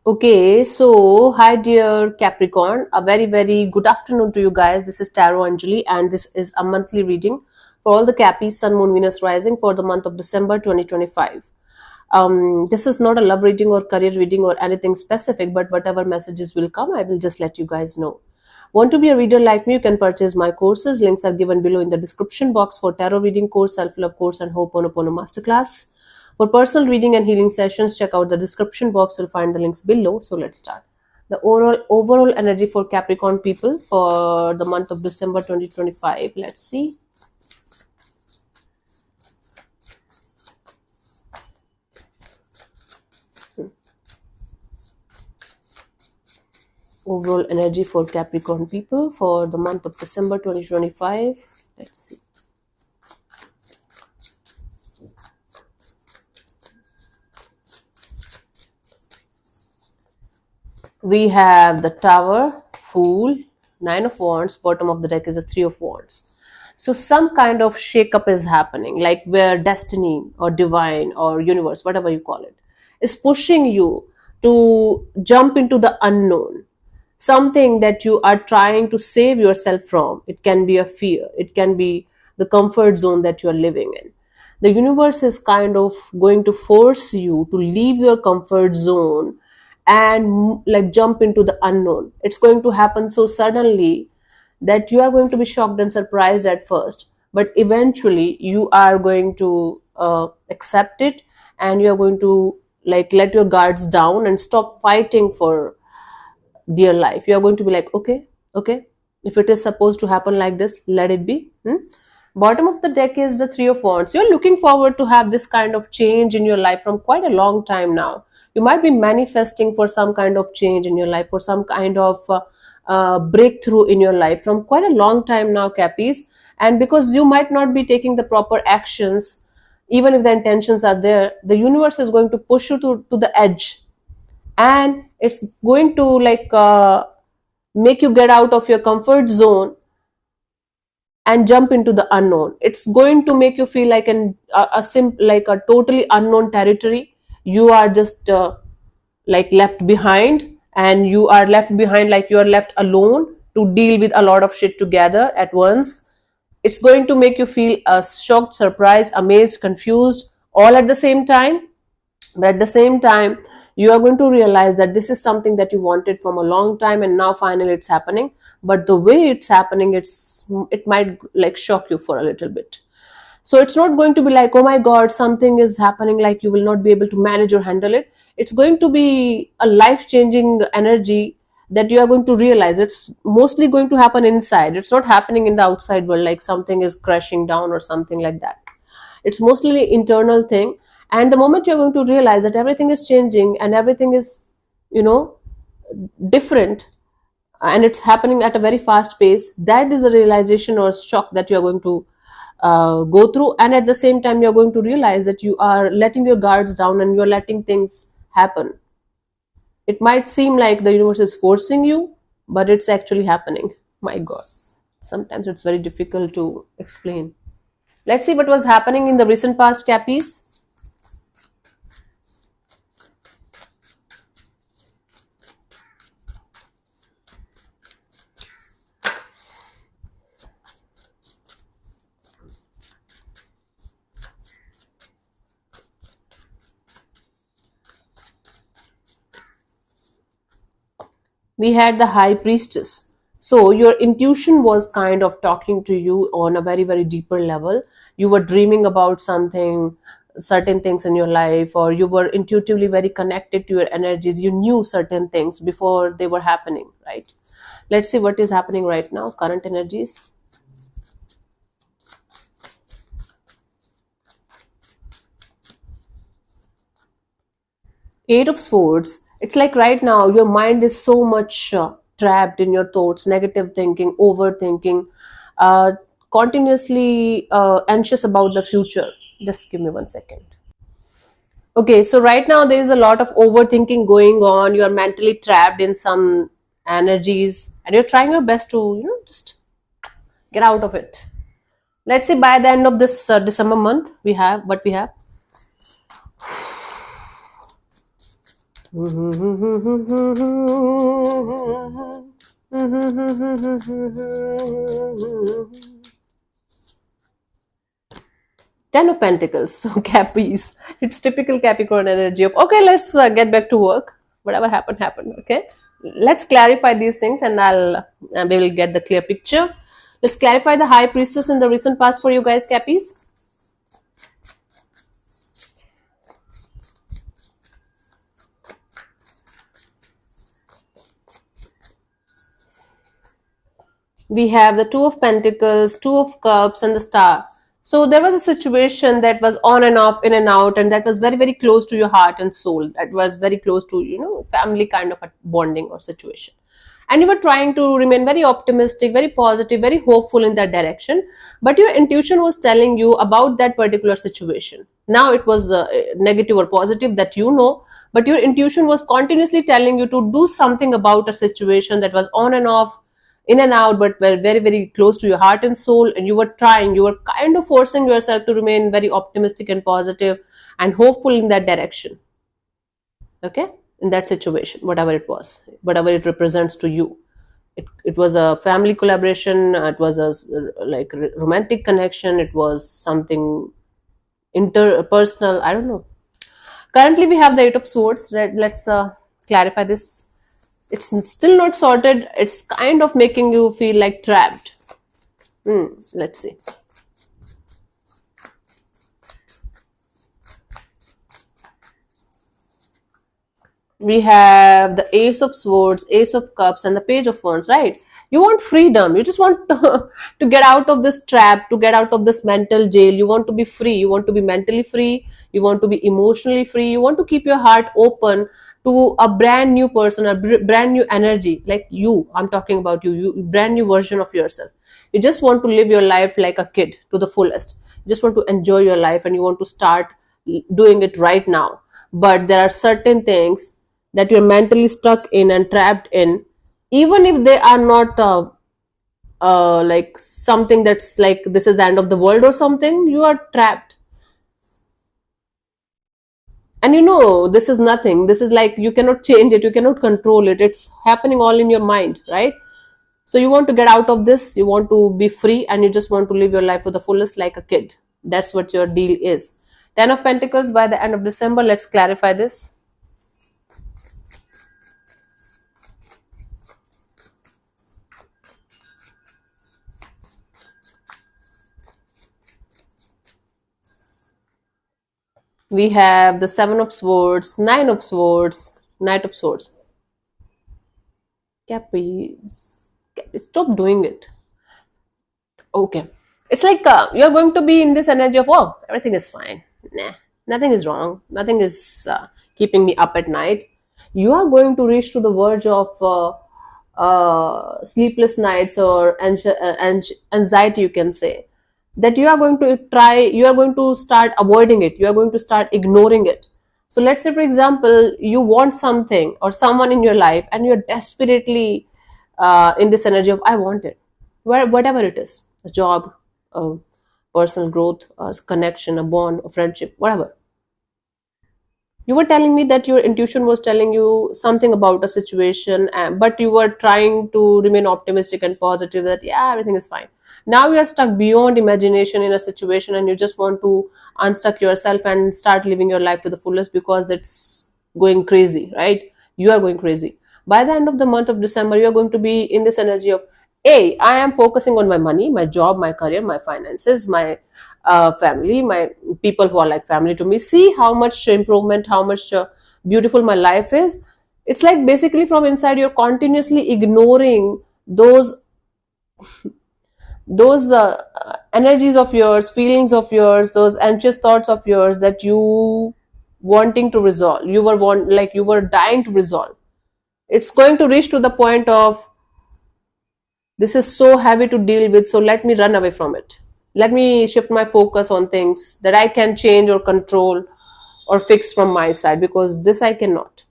Okay, so hi dear Capricorn, a very good afternoon to you guys. This is Tarot Anjali, and this is a monthly reading for all the Cappies, Sun, Moon, Venus rising for the month of December 2025. This is not a love reading or career reading or anything specific, but whatever messages will come, I will just let you guys know. Want to be a reader like me? You can purchase my courses. Links are given below in the description box for tarot reading course, self-love course, and Ho'oponopono masterclass. For personal reading and healing sessions, check out the description box. You'll find the links below. So let's start. The overall energy for Capricorn people for the month of December 2025. Let's see. Overall energy for Capricorn people for the month of December 2025. Let's see. We have the Tower, Fool, Nine of Wands, bottom of the deck is a Three of Wands. So some kind of shake-up is happening, like where destiny or divine or universe, whatever you call it, is pushing you to jump into the unknown. Something that you are trying to save yourself from. It can be a fear, it can be the comfort zone that you are living in. The universe is kind of going to force you to leave your comfort zone and like jump into the unknown. It's going to happen so suddenly that you are going to be shocked and surprised at first, but eventually you are going to accept it, and you are going to like let your guards down and stop fighting for dear life. You are going to be like, okay, if it is supposed to happen like this, let it be. Bottom of the deck is the Three of Wands. You're looking forward to have this kind of change in your life from quite a long time now. You might be manifesting for some kind of change in your life, for some kind of breakthrough in your life from quite a long time now, Cappies. And because you might not be taking the proper actions, even if the intentions are there, the universe is going to push you to the edge, and it's going to make you get out of your comfort zone and jump into the unknown. It's going to make you feel like like a totally unknown territory. You are just like left behind, and you are left behind like you are left alone to deal with a lot of shit together at once. It's going to make you feel shocked, surprised, amazed, confused, all at the same time. But at the same time, you are going to realize that this is something that you wanted from a long time, and now finally it's happening. But the way it's happening, it might like shock you for a little bit. So it's not going to be like, oh my god, something is happening, like you will not be able to manage or handle it. It's going to be a life changing energy that you are going to realize. It's mostly going to happen inside. It's not happening in the outside world, like something is crashing down or something like that. It's mostly internal thing. And the moment you're going to realize that everything is changing and everything is, you know, different, and it's happening at a very fast pace, that is a realization or shock that you're going to go through. And at the same time, you're going to realize that you are letting your guards down and you're letting things happen. It might seem like the universe is forcing you, but it's actually happening. My god, sometimes it's very difficult to explain. Let's see what was happening in the recent past, Cappies. We had the High Priestess. So your intuition was kind of talking to you on a very deeper level. You were dreaming about something, certain things in your life, or you were intuitively very connected to your energies. You knew certain things before they were happening, right? Let's see what is happening right now, current energies. Eight of Swords. It's like right now your mind is so much trapped in your thoughts, negative thinking, overthinking, uh, continuously anxious about the future. Just give me 1 second. Okay, so right now there is a lot of overthinking going on. You are mentally trapped in some energies, and you're trying your best to, just get out of it. Let's say by the end of this December month, we have what we have. Ten of Pentacles. So Capris. It's typical Capricorn energy of, okay, let's get back to work. Whatever happened, happened. Okay. Let's clarify these things and we will get the clear picture. Let's clarify the High Priestess in the recent past for you guys, Cappies. We have the Two of Pentacles, Two of Cups, and the Star. So there was a situation that was on and off, in and out, and that was very, very close to your heart and soul. That was very close to, family kind of a bonding or situation. And you were trying to remain very optimistic, very positive, very hopeful in that direction. But your intuition was telling you about that particular situation. Now it was negative or positive that but your intuition was continuously telling you to do something about a situation that was on and off, in and out, but were very, very close to your heart and soul. And you were kind of forcing yourself to remain very optimistic and positive and hopeful in that direction. Okay, in that situation, whatever it was, whatever it represents to you. It was a family collaboration, it was a like romantic connection, it was something interpersonal, I don't know. Currently we have the Eight of Swords. Let's clarify this. It's still not sorted. It's kind of making you feel like trapped. Let's see. We have the Ace of Swords, Ace of Cups, and the Page of Wands, right? You want freedom. You just want to get out of this trap, to get out of this mental jail. You want to be free. You want to be mentally free. You want to be emotionally free. You want to keep your heart open to a brand new person, a brand new energy. Like you, I'm talking about you, brand new version of yourself. You just want to live your life like a kid to the fullest. You just want to enjoy your life and you want to start doing it right now. But there are certain things that you're mentally stuck in and trapped in, even if they are not like something that's like this is the end of the world or something. You are trapped, and this is nothing. This is like you cannot change it, you cannot control it. It's happening all in your mind, right? So you want to get out of this, you want to be free, and you just want to live your life to the fullest like a kid. That's what your deal is. Ten of Pentacles by the end of December. Let's clarify this. We have the Seven of Swords, Nine of Swords, Knight of Swords. Capris, stop doing it. Okay. It's like you're going to be in this energy of, oh, everything is fine. Nah, nothing is wrong. Nothing is keeping me up at night. You are going to reach to the verge of sleepless nights or anxiety, you can say. That you are going to start avoiding it. You are going to start ignoring it. So let's say, for example, you want something or someone in your life and you're desperately in this energy of, I want it. Whatever it is, a job, a personal growth, a connection, a bond, a friendship, whatever. You were telling me that your intuition was telling you something about a situation, but you were trying to remain optimistic and positive that, yeah, everything is fine. Now you are stuck beyond imagination in a situation and you just want to unstuck yourself and start living your life to the fullest because it's going crazy, right? You are going crazy. By the end of the month of December, you are going to be in this energy of, hey, I am focusing on my money, my job, my career, my finances, my family, my people who are like family to me. See how much improvement, how much beautiful my life is. It's like basically from inside you're continuously ignoring those energies of yours, feelings of yours, those anxious thoughts of yours that you wanting to resolve. You were dying to resolve. It's going to reach to the point of, this is so heavy to deal with, so let me run away from it. Let me shift my focus on things that I can change or control or fix from my side, because this I cannot.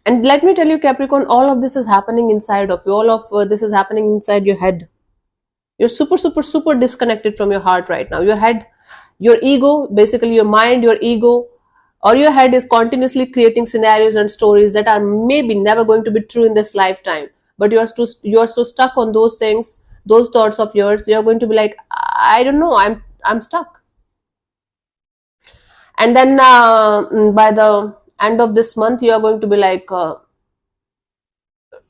And let me tell you, Capricorn, all of this is happening inside of you. All of this is happening inside your head. You're super, super, super disconnected from your heart right now. Your head, your ego, basically your mind, your ego, or your head is continuously creating scenarios and stories that are maybe never going to be true in this lifetime, but you are so stuck on those things, those thoughts of yours. You're going to be like, I don't know, I'm stuck. And then by the end of this month, you are going to be like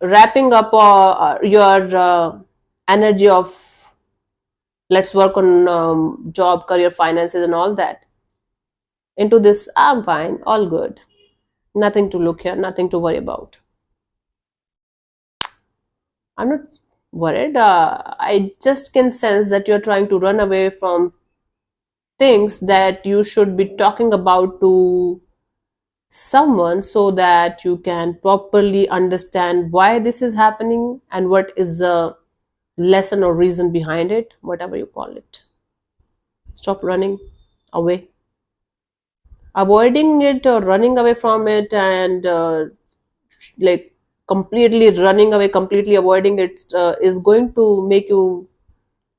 wrapping up your energy of let's work on job, career, finances, and all that into this. I'm fine, all good, nothing to look here, nothing to worry about. I'm not worried. I just can sense that you're trying to run away from things that you should be talking about to someone so that you can properly understand why this is happening and what is the lesson or reason behind it, whatever you call it. Stop running away, avoiding it or running away from it, and like completely running away, completely avoiding it is going to make you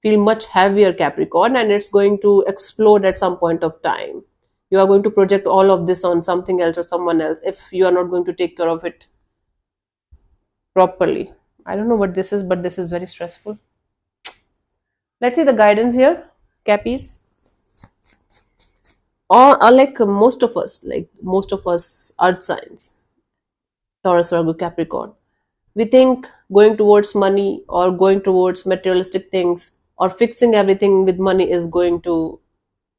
feel much heavier, Capricorn, and it's going to explode at some point of time. You are going to project all of this on something else or someone else if you are not going to take care of it properly. I don't know what this is, but this is very stressful. Let's see the guidance here, Cappies. Or like most of us earth signs, Taurus, Virgo, Capricorn, we think going towards money or going towards materialistic things or fixing everything with money is going to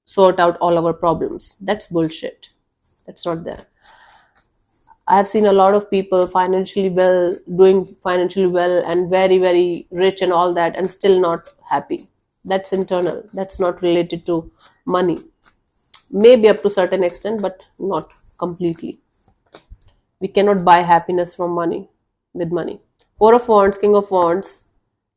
sort out all our problems. That's bullshit. That's not there. I have seen a lot of people financially well, doing financially well and very, very rich and all that, and still not happy. That's internal. That's not related to money. Maybe up to a certain extent, but not completely. We cannot buy happiness from money, with money. Four of Wands, King of Wands,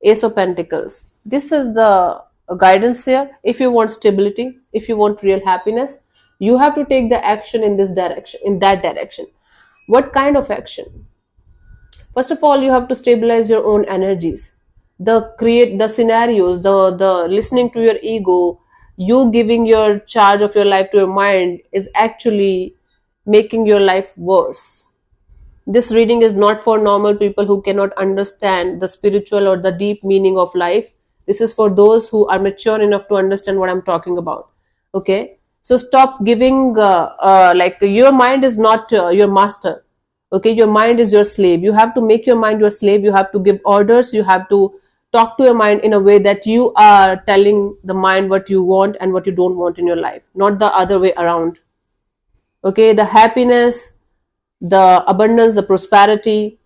Ace of Pentacles. This is the guidance here. If you want stability, if you want real happiness, you have to take the action in this direction, in that direction. What kind of action? First of all, you have to stabilize your own energies. The scenarios, the listening to your ego, you giving your charge of your life to your mind is actually making your life worse. This reading is not for normal people who cannot understand the spiritual or the deep meaning of life. This is for those who are mature enough to understand what I'm talking about. Okay? So stop giving, like, your mind is not your master. Okay? Your mind is your slave. You have to make your mind your slave. You have to give orders. You have to talk to your mind in a way that you are telling the mind what you want and what you don't want in your life, not the other way around. Okay? The happiness, the abundance, the prosperity,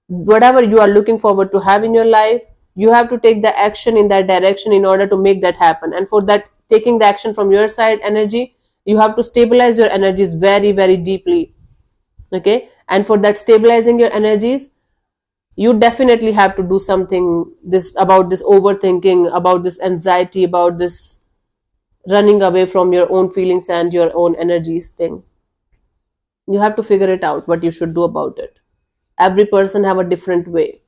whatever you are looking forward to have in your life, you have to take the action in that direction in order to make that happen. And for that, taking the action from your side energy, you have to stabilize your energies very, very deeply. Okay? And for that stabilizing your energies, you definitely have to do something about this overthinking, about this anxiety, about this running away from your own feelings and your own energies thing. You have to figure it out what you should do about it. Every person have a different way.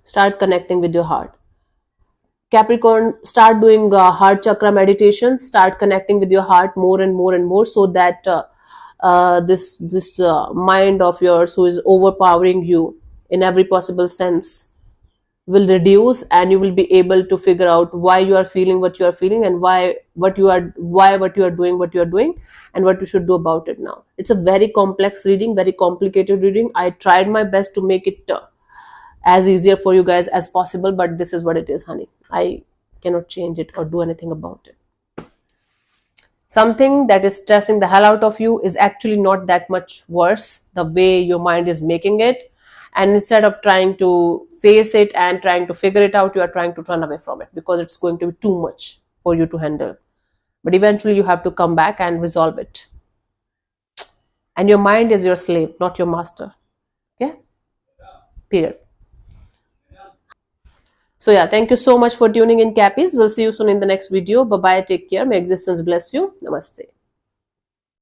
Start connecting with your heart. Capricorn, start doing heart chakra meditation. Start connecting with your heart more and more and more, so that this mind of yours who is overpowering you in every possible sense will reduce, and you will be able to figure out why you are feeling what you are feeling, and why what you are doing what you are doing, and what you should do about it now. It's a very complex reading, very complicated reading. I tried my best to make it as easier for you guys as possible, but this is what it is, honey. I cannot change it or do anything about it. Something that is stressing the hell out of you is actually not that much worse the way your mind is making it. And instead of trying to face it and trying to figure it out, you are trying to run away from it because it's going to be too much for you to handle. But eventually you have to come back and resolve it. And your mind is your slave, not your master. Okay? Period. So yeah, thank you so much for tuning in, Cappies. We'll see you soon in the next video. Bye-bye. Take care. May existence bless you. Namaste.